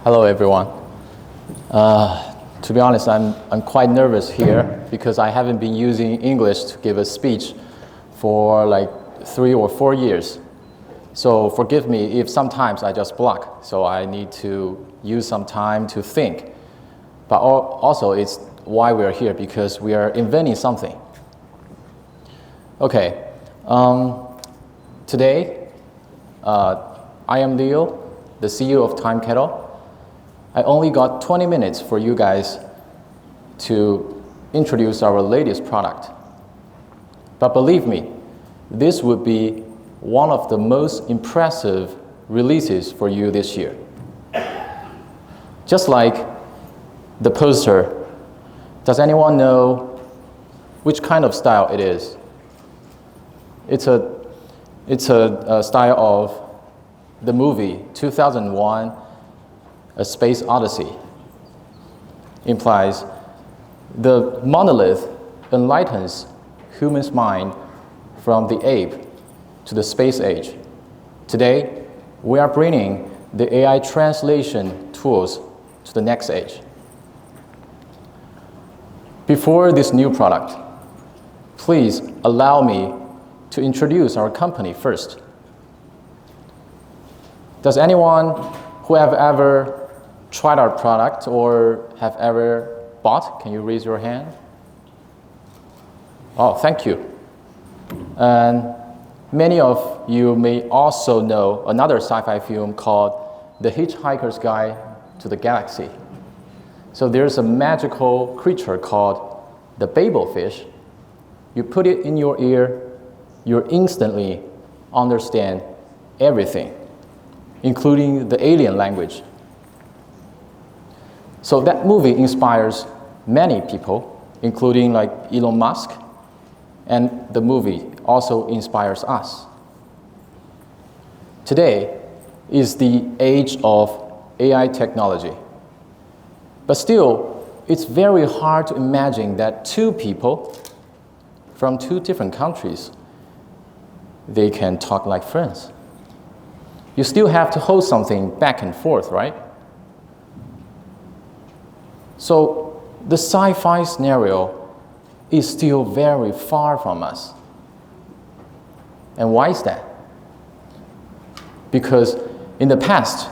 Hello, everyone. To be honest, I'm quite nervous here because I haven't been using English to give a speech for like 3 or 4 years. So forgive me if sometimes I just block. So I need to use some time to think. But also, it's why we're here, because we are inventing something. Okay. Today, I am Leal, the CEO of Timekettle. I only got 20 minutes for you guys to introduce our latest product. But believe me, this would be one of the most impressive releases for you this year. Just like the poster, does anyone know which kind of style it is? It's a style of the movie 2001, A Space Odyssey. Implies the monolith enlightens humans' mind from the ape to the space age. Today, we are bringing the AI translation tools to the next age. Before this new product, please allow me to introduce our company first. Does anyone who have ever tried our product or have ever bought, can you raise your hand? Oh, thank you. And many of you may also know another sci-fi film called The Hitchhiker's Guide to the Galaxy. So there's a magical creature called the Babelfish. You put it in your ear, you instantly understand everything, including the alien language. So that movie inspires many people, including like Elon Musk, and the movie also inspires us. Today is the age of AI technology. But still, it's very hard to imagine that two people from two different countries, they can talk like friends. You still have to hold something back and forth, right? So the sci-fi scenario is still very far from us. And why is that? Because in the past,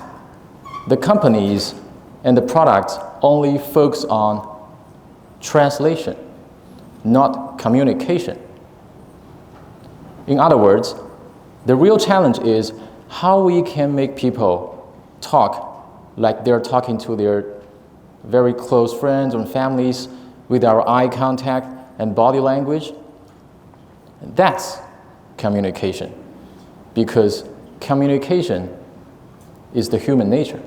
the companies and the products only focus on translation, not communication. In other words, the real challenge is how we can make people talk like they're talking to their very close friends and families with our eye contact and body language. That's communication, because communication is the human nature.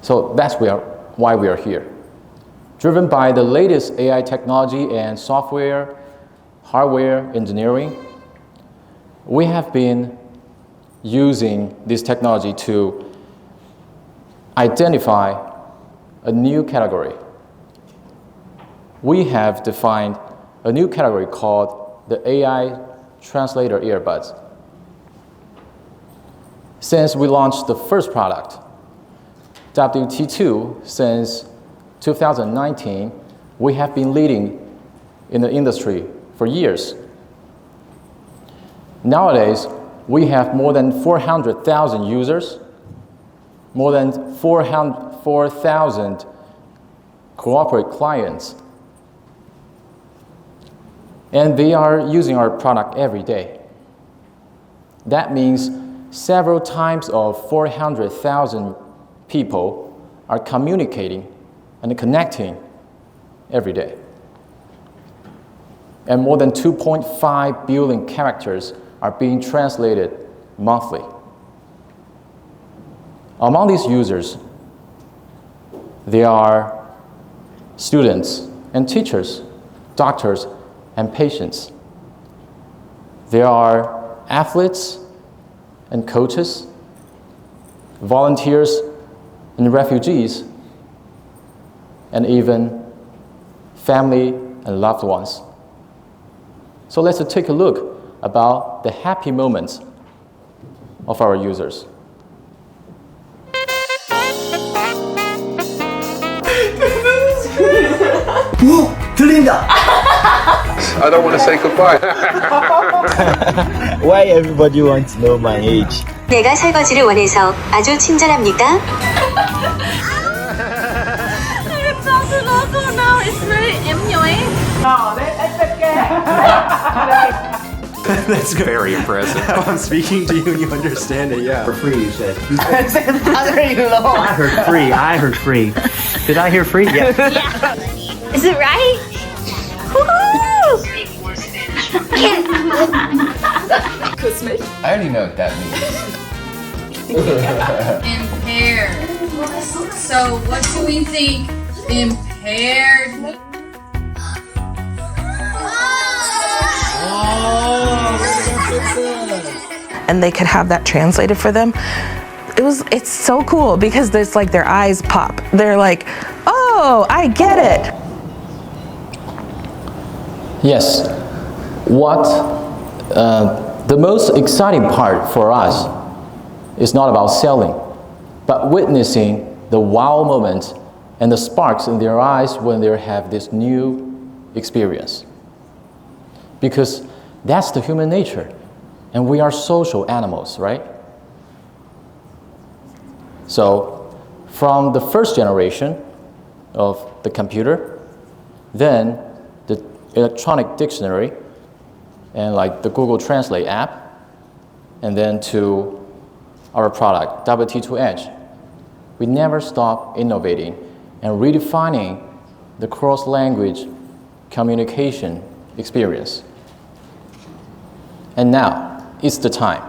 So that's why we are here. Driven by the latest AI technology and software, hardware engineering, we have been using this technology to identify a new category. We have defined a new category called the AI translator earbuds. Since we launched the first product, WT2, since 2019, we have been leading in the industry for years. Nowadays, we have more than 400,000 users, more than 4,000 corporate clients, and they are using our product every day. That means several times of 400,000 people are communicating and connecting every day. And more than 2.5 billion characters are being translated monthly. Among these users, there are students and teachers, doctors and patients. There are athletes and coaches, volunteers and refugees, and even family and loved ones. So let's take a look about the happy moments of our users. I don't want to say goodbye. Why everybody wants to know my age? 내가 설거지를 원해서 아주 친절합니까? It's not the logo now. It's very annoying. That's very impressive. I'm speaking to you and you understand it, yeah. For free, you said. I heard free. I heard free. Did I hear free? Yeah. Is it right? Woohoo! I already know what that means. Impaired. So what do we think impaired means? And they could have that translated for them. It's so cool because it's like their eyes pop. They're like, oh, I get it. Yes. The most exciting part for us is not about selling, but witnessing the wow moments and the sparks in their eyes when they have this new experience. Because that's the human nature, and we are social animals, right? So, from the first generation of the computer, then the electronic dictionary, and like the Google Translate app, and then to our product, WT2 Edge, we never stop innovating and redefining the cross-language communication experience. And now, it's the time.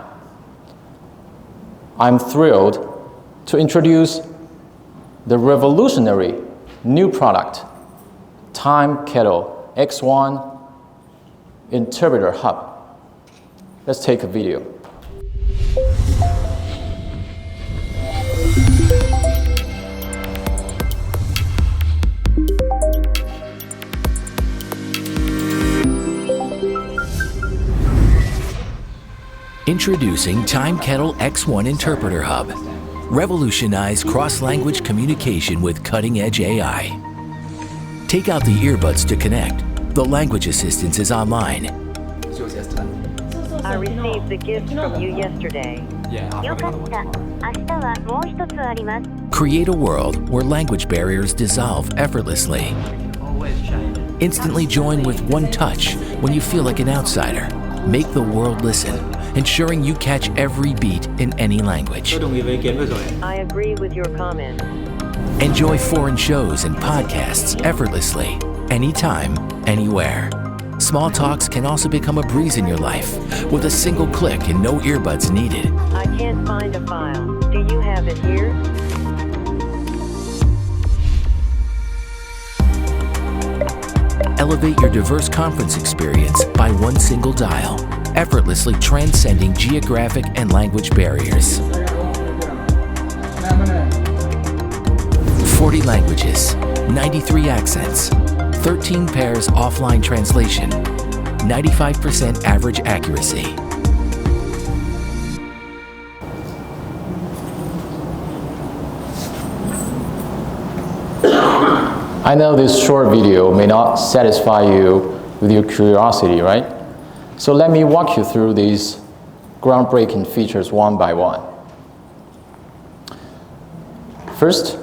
I'm thrilled to introduce the revolutionary new product, Timekettle X1 Interpreter Hub. Let's take a video. Introducing Timekettle X1 Interpreter Hub. Revolutionize cross-language communication with cutting-edge AI. Take out the earbuds to connect. The language assistance is online. I received the gift from you yesterday. Create a world where language barriers dissolve effortlessly. Instantly join with one touch when you feel like an outsider. Make the world listen, ensuring you catch every beat in any language. I agree with your comment. Enjoy foreign shows and podcasts effortlessly, anytime, anywhere. Small talks can also become a breeze in your life with a single click and no earbuds needed. I can't find a file. Do you have it here? Elevate your diverse conference experience by one single dial, effortlessly transcending geographic and language barriers. 40 languages, 93 accents, 13 pairs offline translation, 95% average accuracy. I know this short video may not satisfy you with your curiosity, right? So let me walk you through these groundbreaking features one by one. First,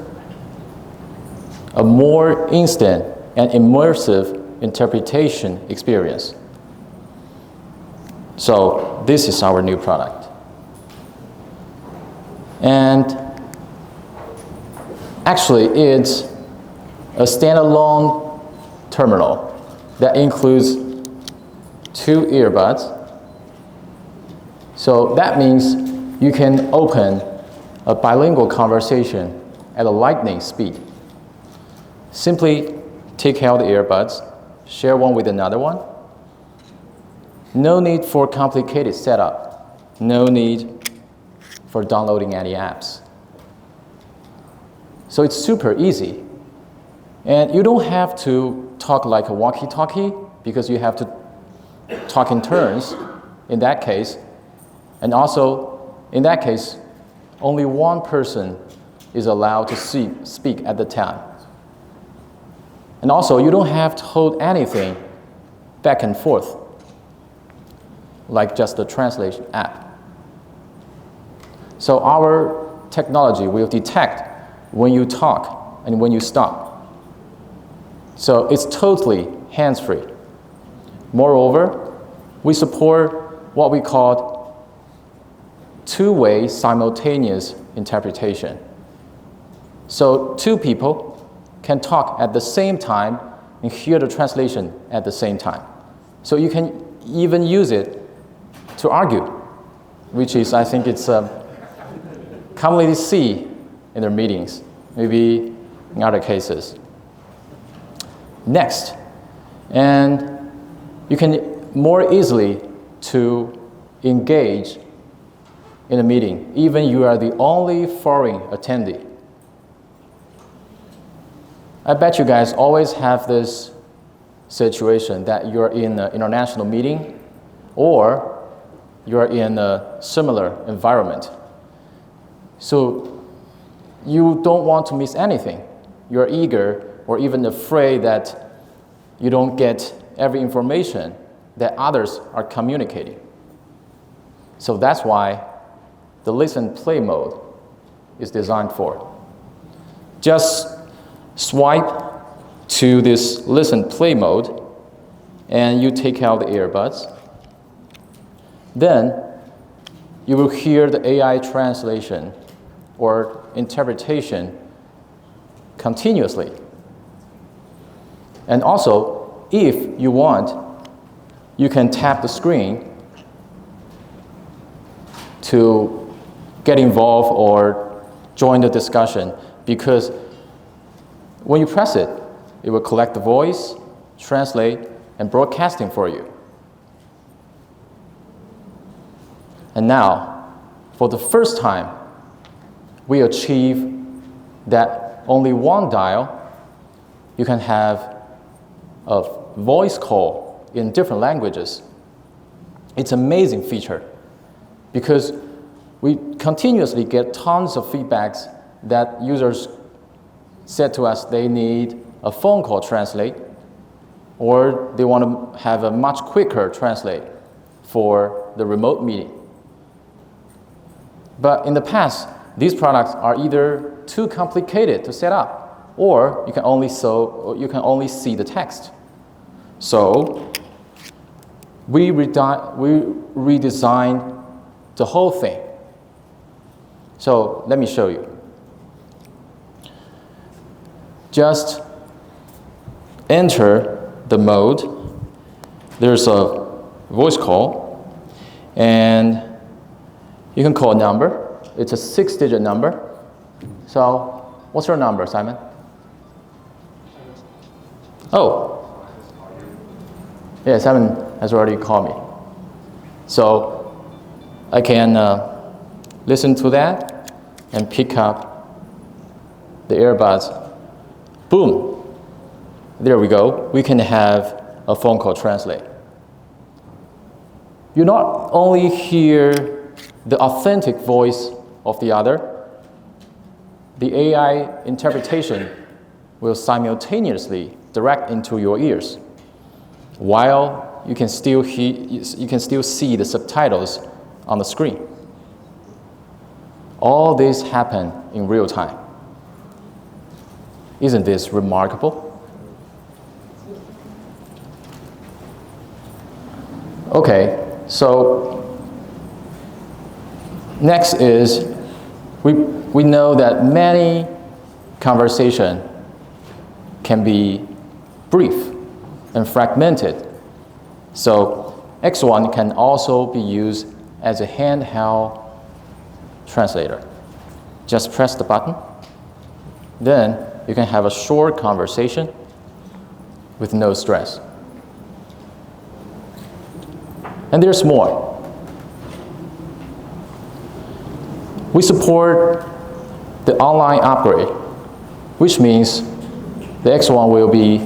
a more instant and immersive interpretation experience. So this is our new product. And actually it's a standalone terminal that includes 2 earbuds. So that means you can open a bilingual conversation at a lightning speed. Simply take out the earbuds, share one with another one. No need for complicated setup. No need for downloading any apps. So it's super easy. And you don't have to talk like a walkie-talkie because you have to talk in turns in that case. And also, in that case, only one person is allowed to speak at the time. And also, you don't have to hold anything back and forth, like just the translation app. So our technology will detect when you talk and when you stop. So it's totally hands-free. Moreover, we support what we call two-way simultaneous interpretation. So two people can talk at the same time and hear the translation at the same time. So you can even use it to argue, which is, I think it's commonly see in their meetings, maybe in other cases. Next, and you can more easily to engage in a meeting, even you are the only foreign attendee. I bet you guys always have this situation that you're in an international meeting or you're in a similar environment. So you don't want to miss anything. You're eager or even afraid that you don't get every information that others are communicating. So that's why the listen play mode is designed for. Just swipe to this listen play mode and you take out the earbuds. Then you will hear the AI translation or interpretation continuously. And also, if you want, you can tap the screen to get involved or join the discussion, because when you press it, it will collect the voice, translate, and broadcasting for you. And now, for the first time, we achieve that only one dial, you can have a voice call in different languages. It's an amazing feature because we continuously get tons of feedbacks that users said to us they need a phone call translate, or they want to have a much quicker translate for the remote meeting. But in the past, these products are either too complicated to set up, or you can only see the text. So we redesigned the whole thing. So let me show you. Just enter the mode. There's a voice call, and you can call a number. It's a 6-digit number. So what's your number, Simon? Oh. Yeah, Simon has already called me. So I can listen to that and pick up the earbuds. Boom. There we go. We can have a phone call translate. You not only hear the authentic voice of the other, the AI interpretation will simultaneously direct into your ears, while you can still see the subtitles on the screen. All this happen in real time. Isn't this remarkable? Okay, so next is we know that many conversation can be brief and fragmented. So X1 can also be used as a handheld translator. Just press the button. Then you can have a short conversation with no stress. And there's more. We support the online upgrade, which means the X1 will be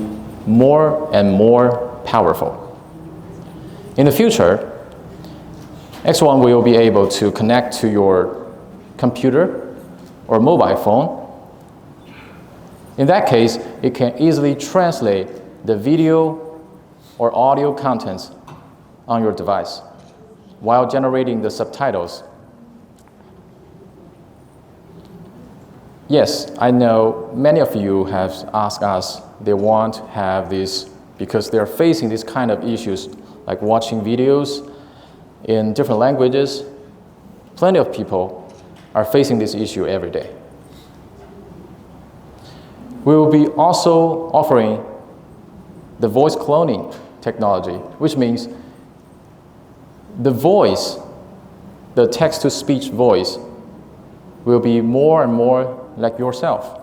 more and more powerful. In the future, X1 will be able to connect to your computer or mobile phone. In that case, it can easily translate the video or audio contents on your device while generating the subtitles. Yes, I know many of you have asked us, they want to have this because they're facing these kind of issues like watching videos in different languages. Plenty of people are facing this issue every day. We will be also offering the voice cloning technology, which means the voice, the text-to-speech voice, will be more and more like yourself.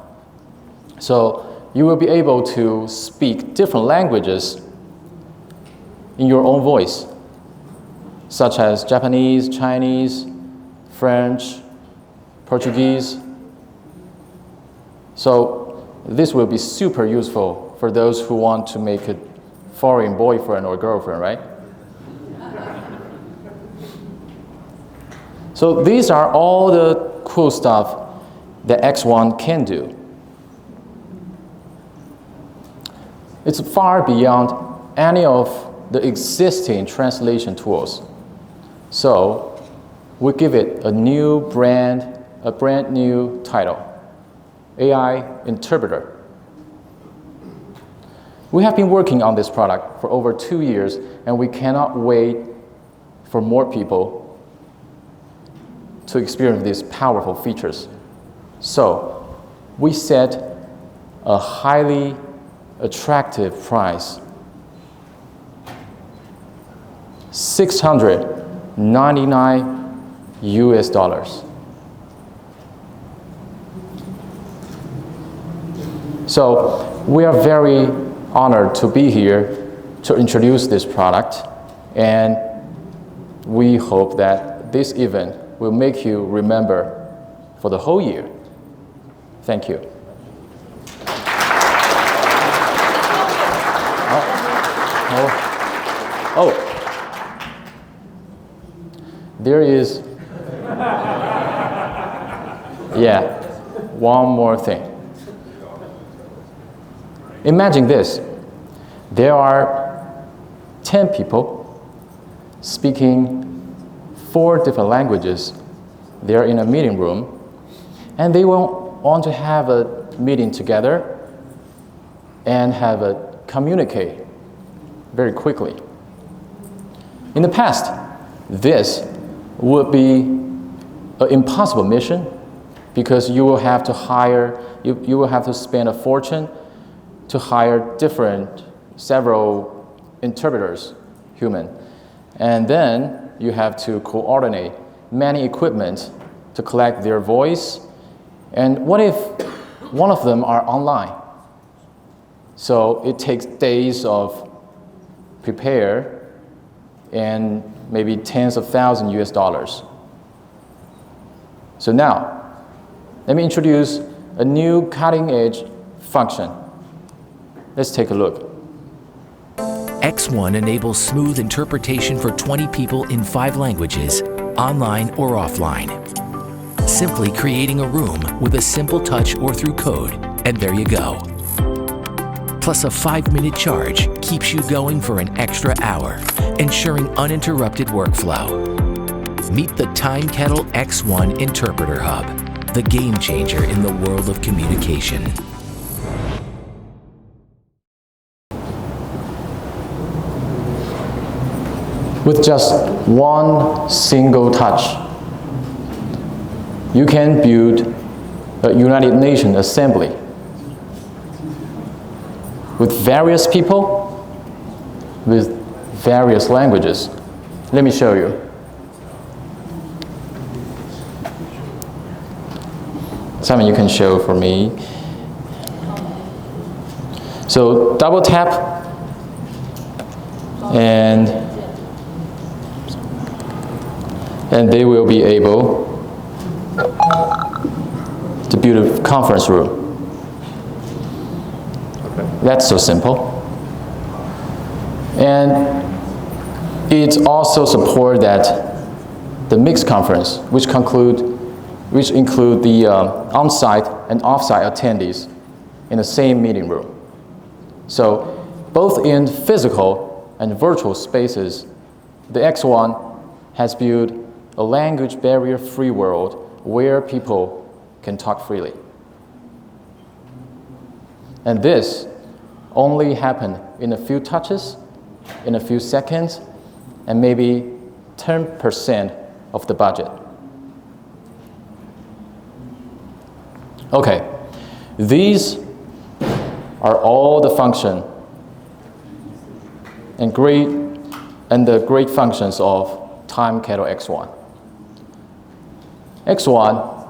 So you will be able to speak different languages in your own voice, such as Japanese, Chinese, French, Portuguese. So this will be super useful for those who want to make a foreign boyfriend or girlfriend, right? So these are all the cool stuff that X1 can do. It's far beyond any of the existing translation tools. So we give it a brand new title, AI Interpreter. We have been working on this product for over 2 years, and we cannot wait for more people to experience these powerful features. So we set a highly attractive price, $699 US. So we are very honored to be here to introduce this product, and we hope that this event will make you remember for the whole year. Thank you. Oh. There is, yeah, one more thing. Imagine this. There are 10 people speaking 4 different languages. They're in a meeting room, and they will want to have a meeting together and have a communicate very quickly. In the past, this would be an impossible mission because you will have to hire, you will have to spend a fortune to hire several interpreters, human. And then you have to coordinate many equipment to collect their voice. And what if one of them are online? So it takes days of prepare and maybe tens of thousands US. So now, let me introduce a new cutting-edge function. Let's take a look. X1 enables smooth interpretation for 20 people in 5 languages, online or offline. Simply creating a room with a simple touch or through code, and there you go. Plus a 5-minute charge keeps you going for an extra hour, ensuring uninterrupted workflow. Meet the Timekettle X1 Interpreter Hub, the game changer in the world of communication. With just one single touch, you can build a United Nations assembly with various people, with various languages. Let me show you. Something you can show for me. So double tap, and they will be able to build a conference room. That's so simple. And it also supports that the mixed conference, which include the on-site and off-site attendees in the same meeting room. So both in physical and virtual spaces, the X1 has built a language barrier-free world where people can talk freely. And this only happened in a few touches, in a few seconds, and maybe 10% of the budget. Okay, these are all the function and the great functions of Timekettle X1. X1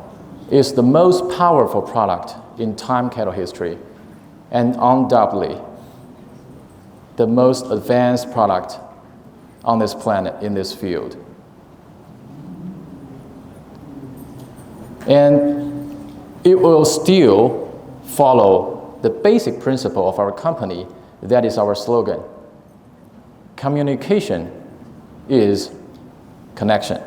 is the most powerful product in Timekettle history and undoubtedly the most advanced product on this planet in this field. And it will still follow the basic principle of our company, that is our slogan. Communication is connection.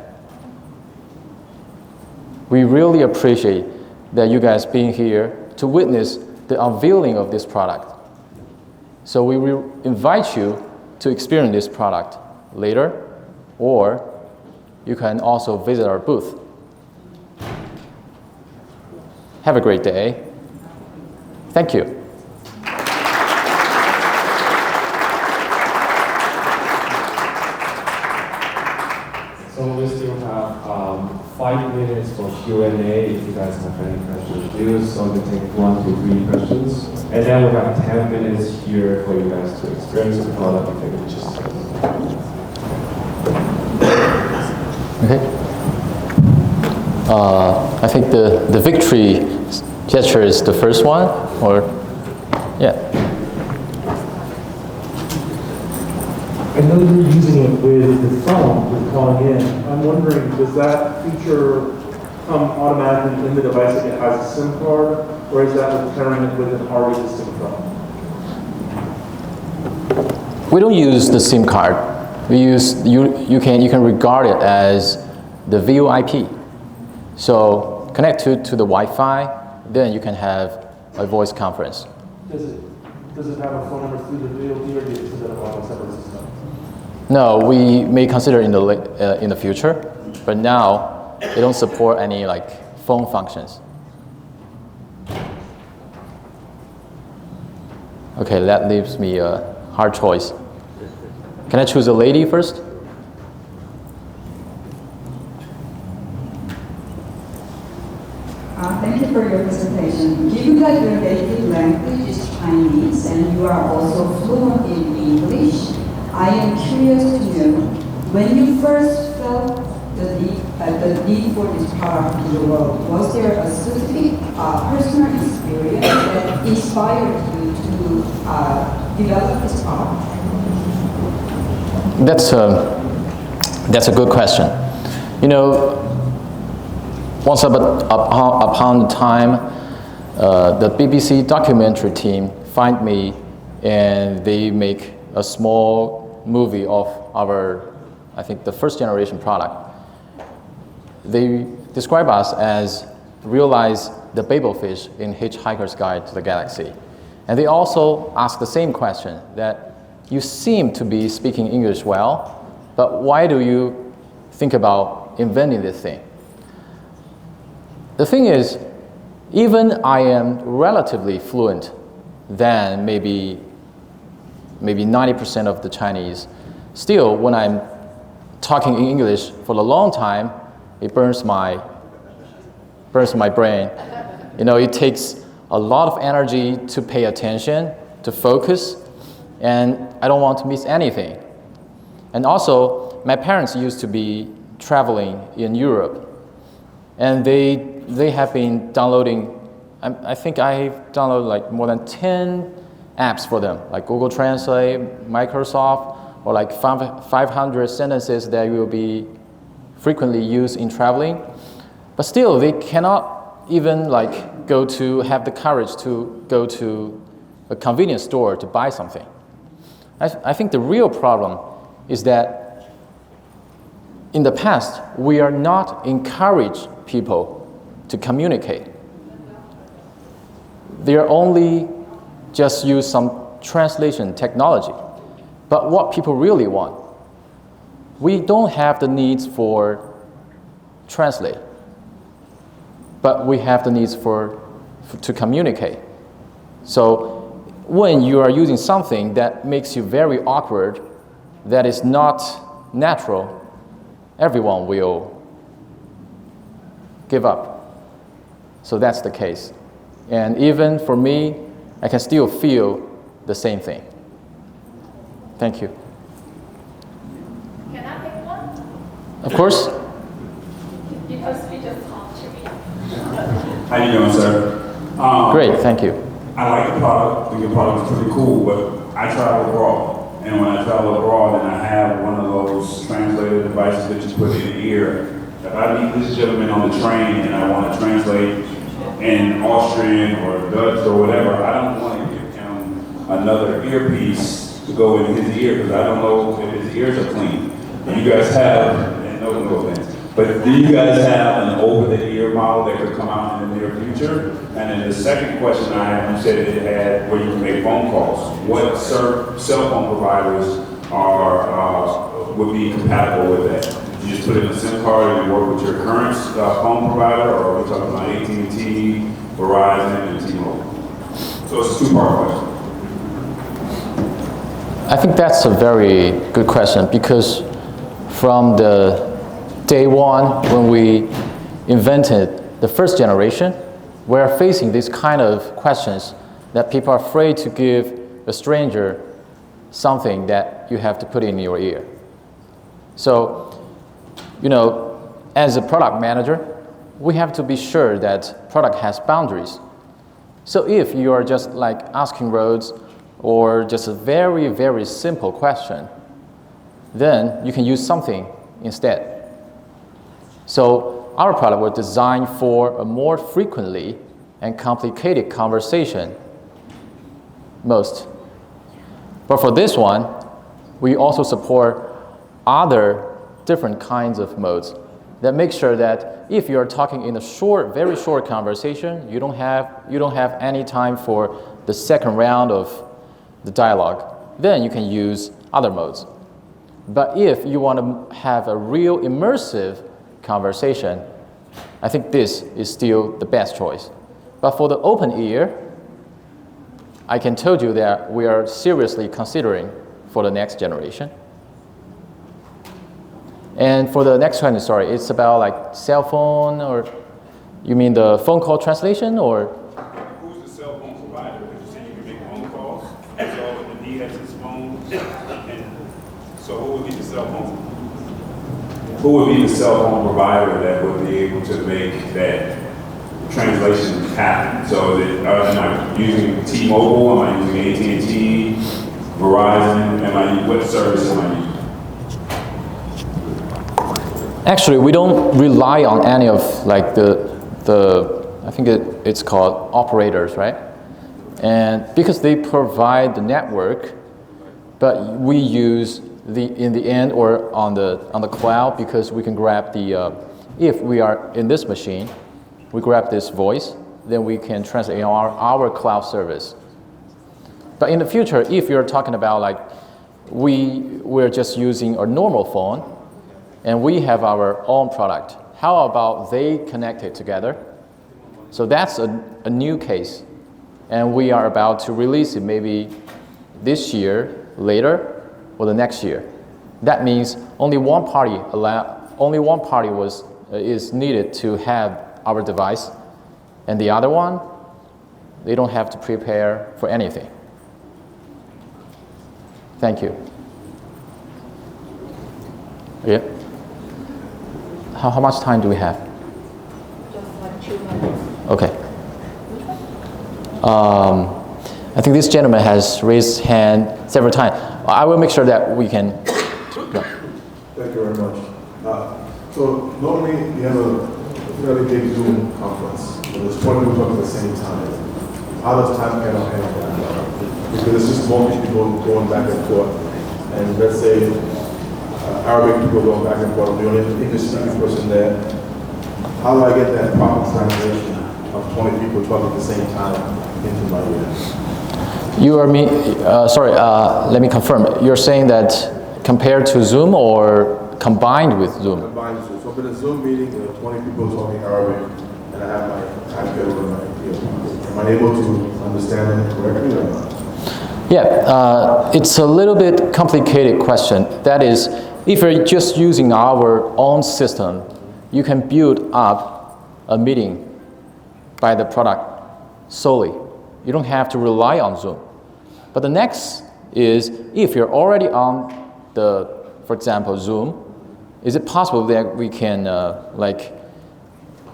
We really appreciate that you guys being here to witness the unveiling of this product. So we will invite you to experience this product later, or you can also visit our booth. Have a great day. Thank you. So we still have 5 minutes for Q&A if you guys have any questions due. So we take 1 to 3 questions. And then we have 10 minutes here for you guys to experience the product if you just Okay. I think the victory gesture is the first one, or yeah. I know you're using it with the phone, with calling in. I'm wondering, does that feature come automatically in the device if it has a SIM card, or is that with pairing it with an already existing phone? We don't use the SIM card. We use you can regard it as the VoIP. So connect to the Wi-Fi, then you can have a voice conference. Does it have a phone number through the VoD, or do you set it up on a separate system? No, we may consider in the future, but now they don't support any phone functions. Okay, that leaves me a hard choice. Can I choose a lady first? Thank you for your presentation. Given that your native language is Chinese and you are also fluent in English, I am curious to know, when you first felt the need for this product in the world, was there a specific personal experience that inspired you to develop this product? That's a good question. You know, once upon a time, the BBC documentary team find me and they make a small movie of our, I think, the first generation product. They describe us as realize the Babelfish in Hitchhiker's Guide to the Galaxy. And they also ask the same question, that you seem to be speaking English well, but why do you think about inventing this thing? The thing is, even I am relatively fluent than maybe 90% of the Chinese, still when I'm talking in English for a long time, it burns my brain. You know, it takes a lot of energy to pay attention, to focus, and I don't want to miss anything. And also, my parents used to be traveling in Europe, and they have been downloading, I think I've downloaded more than 10 apps for them, like Google Translate, Microsoft, or 500 sentences that will be frequently used in traveling. But still, they cannot even go to have the courage to go to a convenience store to buy something. I think the real problem is that in the past, we are not encourage people to communicate. They are only just use some translation technology. But what people really want, we don't have the needs for translate, but we have the needs to communicate. So when you are using something that makes you very awkward, that is not natural, everyone will give up. So that's the case. And even for me, I can still feel the same thing. Thank you. Can I pick one? Of course. Because we just talked to me. How you doing, sir? Great, thank you. I like the product. I think the product is pretty cool, but I travel abroad. And when I travel abroad and I have one of those translator devices that you put in the ear, if I meet this gentleman on the train and I want to translate in Austrian or Dutch or whatever, I don't want to give him another earpiece to go in his ear because I don't know if his ears are clean. Do you guys have, and no offense, but do you guys have an over-the-ear model that could come out in the near future? And then the second question I have, you said it had where you can make phone calls. What cell phone providers would be compatible with that? You just put in a SIM card and you work with your current phone provider, or are we talking about AT&T, Verizon, and T-Mobile? So it's a two-part question. I think that's a very good question because from the day one when we invented the first generation, we're facing these kind of questions that people are afraid to give a stranger something that you have to put in your ear. So, you know, as a product manager, we have to be sure that product has boundaries. So if you are just like asking roads or just a very, very simple question, then you can use something instead. So our product was designed for a more frequently and complicated conversation most. But for this one, we also support other different kinds of modes that make sure that if you're talking in a short, very short conversation, you don't have any time for the second round of the dialogue, then you can use other modes. But if you want to have a real immersive conversation, I think this is still the best choice. But for the open ear, I can tell you that we are seriously considering for the next generation. And for the next one, sorry, it's about like cell phone, or you mean the phone call translation, or? Who's the cell phone provider? Because you said you can make phone calls, so and he has his phone. And so who would be the cell phone? Who would be the cell phone provider that would be able to make that translation happen? So that, am I using T-Mobile? Am I using AT&T? Verizon? What service am I using? Actually, we don't rely on any of like the I think it's called operators, right? And because they provide the network, but we use in the end or on the cloud, because we can grab the if we are in this machine, we grab this voice, then we can translate in our cloud service. But in the future, if you're talking about like we're just using a normal phone, and we have our own product, how about they connect it together? So that's a new case. And we are about to release it maybe this year, later, or the next year. That means only one party is needed to have our device, and the other one, they don't have to prepare for anything. Thank you. Yeah. How much time do we have? Just like 2 minutes. Okay. I think this gentleman has raised his hand several times. I will make sure that we can. Yeah. Thank you very much. So normally we have a fairly big Zoom conference, and there's 20 people talking at the same time. How does Timekettle handle that? Because it's just more people going back and forth, and let's say Arabic people going back and forth, the only English speaking person there. How do I get that proper translation of 20 people talking at the same time into my ear? You are sorry, let me confirm. You're saying that compared to Zoom or combined with Zoom? Combined with Zoom. So in a Zoom meeting, 20 people talking Arabic, and I have my Timekettle and my earphones. Am I able to understand them correctly or not? Yeah, it's a little bit complicated question. That is, if you're just using our own system, you can build up a meeting by the product solely. You don't have to rely on Zoom. But the next is, if you're already on the, for example, Zoom, is it possible that we can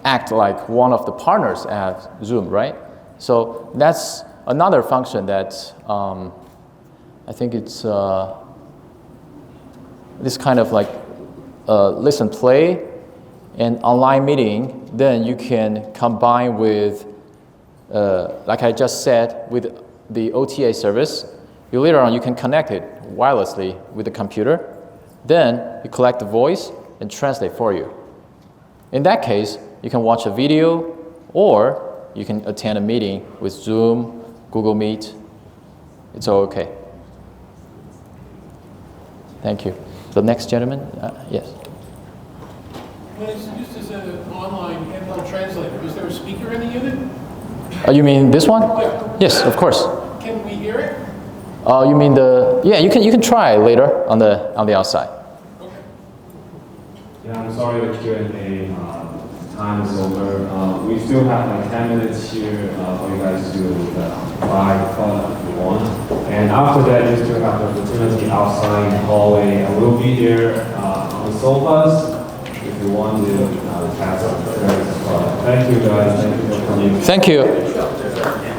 act like one of the partners at Zoom, right? So that's another function that I think it's this kind of like listen, play, and online meeting. Then you can combine with, like I just said, with the OTA service. Later on, you can connect it wirelessly with the computer. Then you collect the voice and translate for you. In that case, you can watch a video, or you can attend a meeting with Zoom, Google Meet. It's all okay. Thank you. The next gentleman, yes. When it's used as an online handheld translator, is there a speaker in the unit? You mean this one? Yeah. Yes, of course. Can we hear it? You mean the? Yeah, you can try later on the outside. Okay. Yeah, I'm sorry the Q&A time is over. We still have like 10 minutes here for you guys to buy product if you want. And after that, you still have the opportunity outside in the hallway. And we'll be there on the sofas if you want to pass up the product. Thank you guys. Thank you for coming. Thank you.